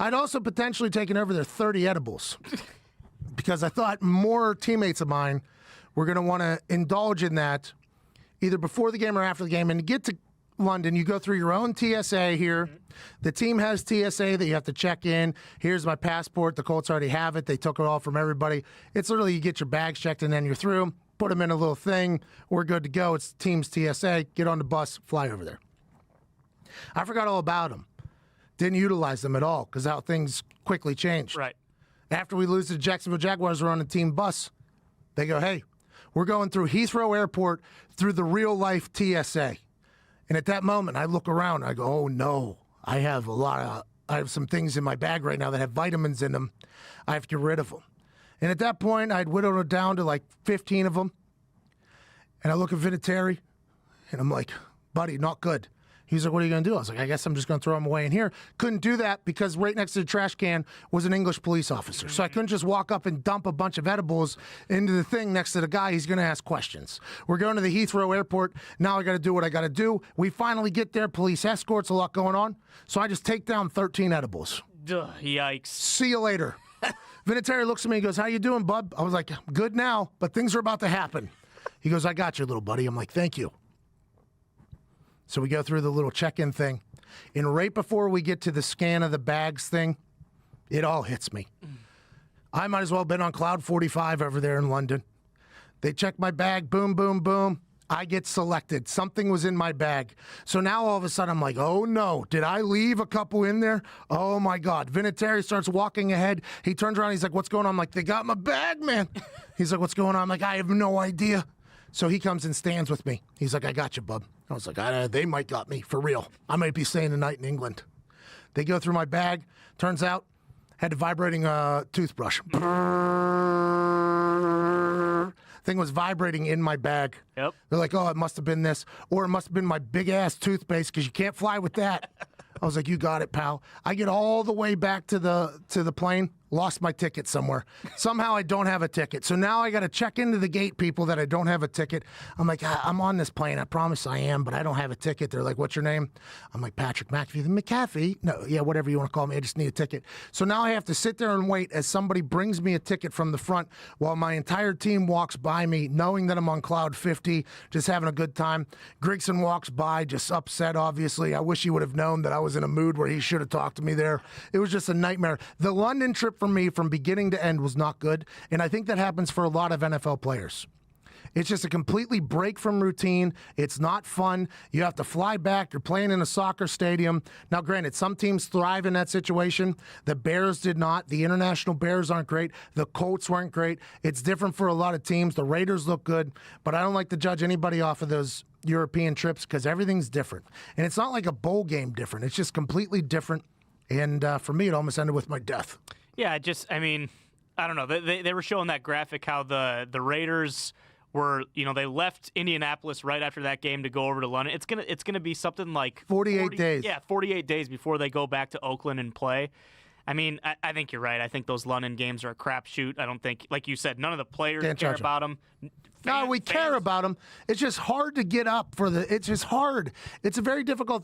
I'd also potentially taken over their 30 edibles because I thought more teammates of mine were going to want to indulge in that either before the game or after the game. And to get to London, you go through your own TSA here. The team has TSA that you have to check in. Here's my passport. The Colts already have it. They took it all from everybody. It's literally you get your bags checked and then you're through. Put them in a little thing. We're good to go. It's team's TSA. Get on the bus, fly over there. I forgot all about them. Didn't utilize them at all because how things quickly changed. Right. After we lose to the Jacksonville Jaguars, we're on a team bus. They go, hey, we're going through Heathrow Airport through the real-life TSA. And at that moment, I look around. I go, oh, no. I have some things in my bag right now that have vitamins in them. I have to get rid of them. And at that point, I'd whittled it down to like 15 of them. And I look at Vinatieri, and I'm like, buddy, not good. He's like, what are you going to do? I was like, I guess I'm just going to throw them away in here. Couldn't do that because right next to the trash can was an English police officer. So I couldn't just walk up and dump a bunch of edibles into the thing next to the guy. He's going to ask questions. We're going to the Heathrow Airport. Now I got to do what I got to do. We finally get there. Police escorts, a lot going on. So I just take down 13 edibles. Yikes. See you later. Vinatieri looks at me and goes, how you doing, bub? I was like, good now, but things are about to happen. He goes, I got you, little buddy. I'm like, thank you. So we go through the little check-in thing. And right before we get to the scan of the bags thing, it all hits me. I might as well have been on Cloud 45 over there in London. They check my bag, boom, boom, boom. I get selected. Something was in my bag. So now all of a sudden I'm like, oh no, did I leave a couple in there? Oh my God. Vinatieri starts walking ahead. He turns around. He's like, what's going on? I'm like, they got my bag, man. He's like, what's going on? I'm like, I have no idea. So he comes and stands with me. He's like, I got you, bub. I was like, they might got me, for real. I might be staying the night in England. They go through my bag. Turns out, had a vibrating toothbrush. Thing was vibrating in my bag. Yep. They're like, oh, it must have been this. Or it must have been my big-ass toothpaste because you can't fly with that. I was like, you got it, pal. I get all the way back to the plane, lost my ticket somewhere. Somehow I don't have a ticket. So now I got to check into the gate people that I don't have a ticket. I'm like, I'm on this plane. I promise I am, but I don't have a ticket. They're like, what's your name? I'm like, Patrick McAfee. McAfee? No, yeah, whatever you want to call me. I just need a ticket. So now I have to sit there and wait as somebody brings me a ticket from the front while my entire team walks by me, knowing that I'm on Cloud 50, just having a good time. Grigson walks by, just upset, obviously. I wish he would have known that I was in a mood where he should have talked to me there. It was just a nightmare. The London trip for me from beginning to end was not good, and I think that happens for a lot of NFL players. It's just a completely break from routine. It's not fun. You have to fly back. You're playing in a soccer stadium. Now, granted, some teams thrive in that situation. The Bears did not. The international Bears aren't great. The Colts weren't great. It's different for a lot of teams. The Raiders look good, but I don't like to judge anybody off of those European trips because everything's different. And it's not like a bowl game different. It's just completely different. And for me, it almost ended with my death. Yeah, I mean, I don't know. They were showing that graphic how the Raiders were, they left Indianapolis right after that game to go over to London. It's gonna be something like 48 days. Yeah, 48 days before they go back to Oakland and play. I mean, I think you're right. I think those London games are a crapshoot. I don't think, like you said, none of the players care about them. No, we care about them. It's just hard to get up for it's just hard. It's a very difficult